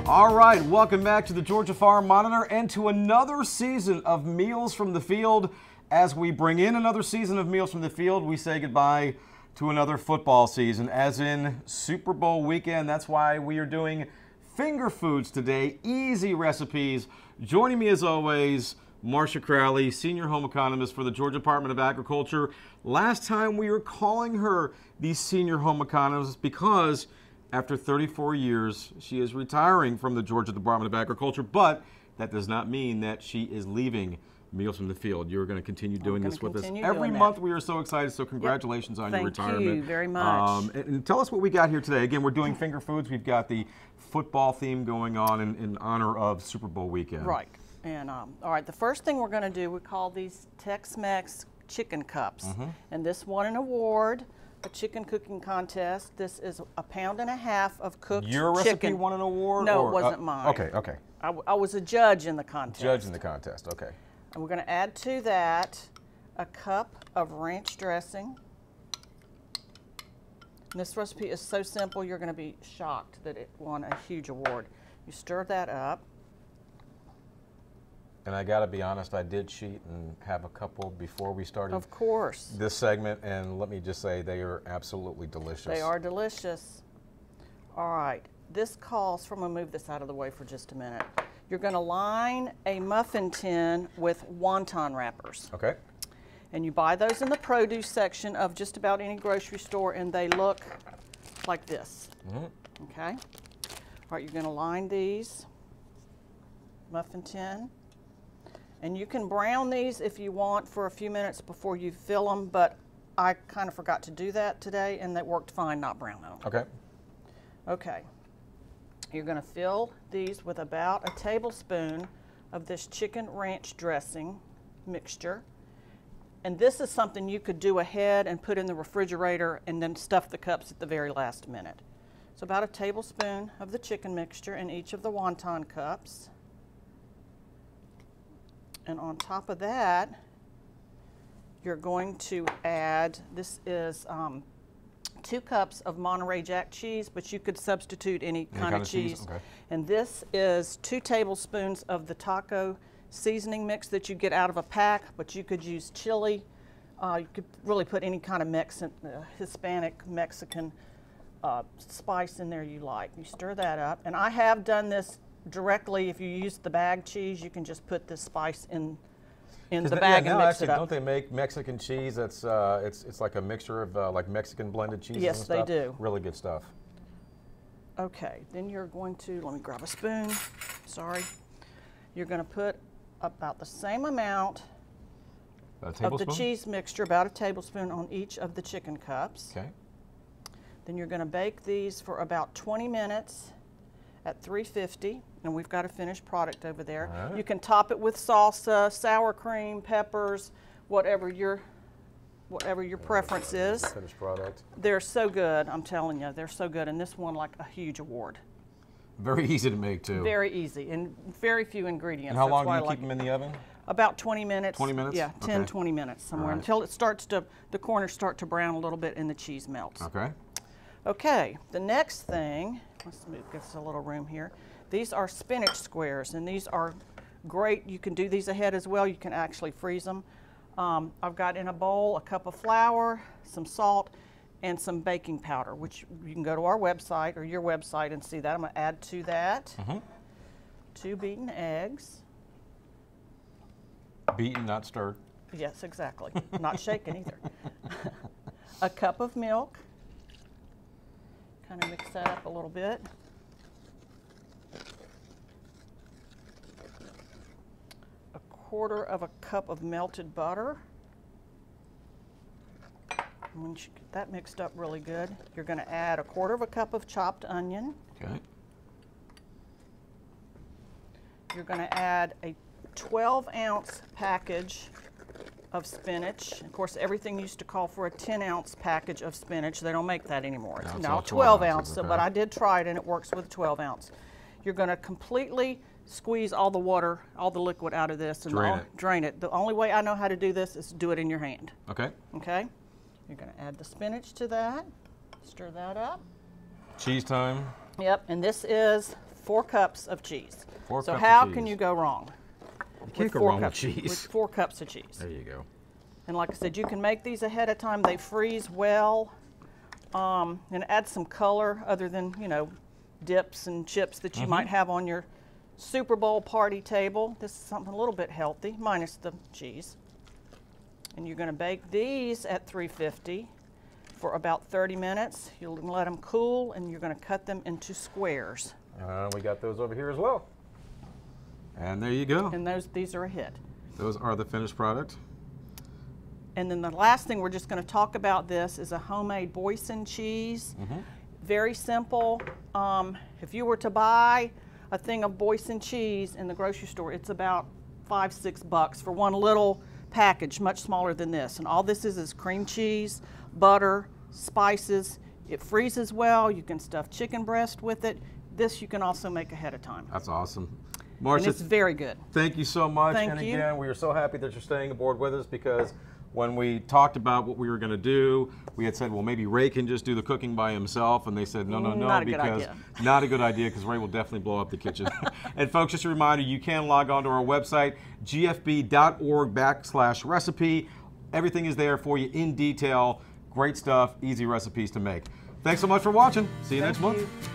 All right, welcome back to the Georgia Farm Monitor and to another season of Meals from the Field. As we bring in another season of Meals from the Field, we say goodbye to another football season, as in Super Bowl weekend. That's why we are doing finger foods today, easy recipes. Joining me as always, Marcia Crowley, Senior Home Economist for the Georgia Department of Agriculture. Last time we were calling her the Senior Home Economist because after 34 years, she is retiring from the Georgia Department of Agriculture, but that does not mean that she is leaving Meals from the Field. You're going to continue doing this with us every month. We are so excited, so congratulations on your retirement. Thank you very much. And tell us what we got here today. Again, we're doing finger foods. We've got the football theme going on in honor of Super Bowl weekend. Right. And all right, the first thing we're going to do, we call these Tex Mex Chicken Cups. And this won an award, a chicken cooking contest. This is 1.5 pounds of cooked chicken. Your recipe won an award? No, it wasn't mine. Okay, okay. I was a judge in the contest. Judge in the contest, okay. And we're going to add to that a cup of ranch dressing. And this recipe is so simple, you're going to be shocked that it won a huge award. You stir that up. And I got to be honest, I did cheat and have a couple before we started. Of course. This segment, and let me just say they are absolutely delicious. They are delicious. All right, this calls for, I'm going to move this out of the way for just a minute. You're going to line a muffin tin with wonton wrappers. Okay. And you buy those in the produce section of just about any grocery store, and they look like this. Okay. All right, you're going to line these muffin tin. And you can brown these if you want for a few minutes before you fill them, but I kind of forgot to do that today, and that worked fine not browning them. Okay. Okay. You're going to fill these with about a tablespoon of this chicken ranch dressing mixture. And this is something you could do ahead and put in the refrigerator and then stuff the cups at the very last minute. So about a tablespoon of the chicken mixture in each of the wonton cups. And on top of that, you're going to add, this is 2 cups of Monterey Jack cheese, but you could substitute any kind of cheese. Okay. And this is 2 tablespoons of the taco seasoning mix that you get out of a pack, but you could use chili. You could really put any kind of Hispanic, Mexican spice in there you like. You stir that up. And I have done this directly. If you use the bag cheese, you can just put this spice in the bag and mix it up. Don't they make Mexican cheese that's it's like a mixture of like Mexican blended cheeses? Yes, and stuff? they do. Really good stuff. Okay, then you're going to, let me grab a spoon, sorry. You're going to put about the same amount of the cheese mixture, about a tablespoon on each of the chicken cups. Okay. Then you're going to bake these for about 20 minutes at 350, and we've got a finished product over there. Right. You can top it with salsa, sour cream, peppers, whatever your preference is. Finished product. They're so good, I'm telling you, they're so good, and this won like a huge award. Very easy to make too. Very easy, and very few ingredients. And how long do you keep them in the oven? About 20 minutes. 20 minutes? Yeah, 10, okay. 20 minutes somewhere, right. until it starts to, the corners start to brown a little bit and the cheese melts. Okay. Okay, the next thing, let's move, give us a little room here. These are spinach squares, and these are great. You can do these ahead as well. You can actually freeze them. I've got in a bowl a cup of flour, some salt, and some baking powder, which you can go to our website or your website and see that. I'm going to add to that 2 beaten eggs. Beaten, not stirred. Yes, exactly. Not shaken either. A cup of milk. Kind of mix that up a little bit. A 1/4 of a cup of melted butter. And when you get that mixed up really good, you're going to add a 1/4 of a cup of chopped onion. Okay. You're going to add a 12-ounce package of spinach. Of course, everything used to call for a 10-ounce package of spinach. They don't make that anymore. It's now 12 ounce, okay. But I did try it, and it works with 12 ounce. You're going to completely squeeze all the water, all the liquid out of this, and drain it. The only way I know how to do this is to do it in your hand. Okay. Okay? You're going to add the spinach to that, stir that up. Cheese time. Yep, and this is 4 cups of cheese. 4 so cups how of can cheese. you go wrong? You can't go wrong with cheese. With 4 cups of cheese. There you go. And like I said, you can make these ahead of time. They freeze well, and add some color other than, you know, dips and chips that you might have on your Super Bowl party table. This is something a little bit healthy, minus the cheese. And you're going to bake these at 350 for about 30 minutes. You'll let them cool, and you're going to cut them into squares. We got those over here as well. And there you go. And these are a hit. Those are the finished product. And then the last thing we're just going to talk about this is a homemade boysen cheese. Very simple. If you were to buy a thing of boysen cheese in the grocery store, it's about $5, $6 for one little package, much smaller than this. And all this is cream cheese, butter, spices. It freezes well. You can stuff chicken breast with it. This you can also make ahead of time. That's awesome. Marcia, and it's very good. Thank you so much. Thank and you. again, we are so happy that you're staying aboard with us, because when we talked about what we were going to do, we had said, well, maybe Ray can just do the cooking by himself, and they said, no, Not a good because idea. not a good idea, because Ray will definitely blow up the kitchen. And folks, just a reminder, you can log on to our website, gfb.org/recipe. Everything is there for you in detail. Great stuff, easy recipes to make. Thanks so much for watching. See you next month.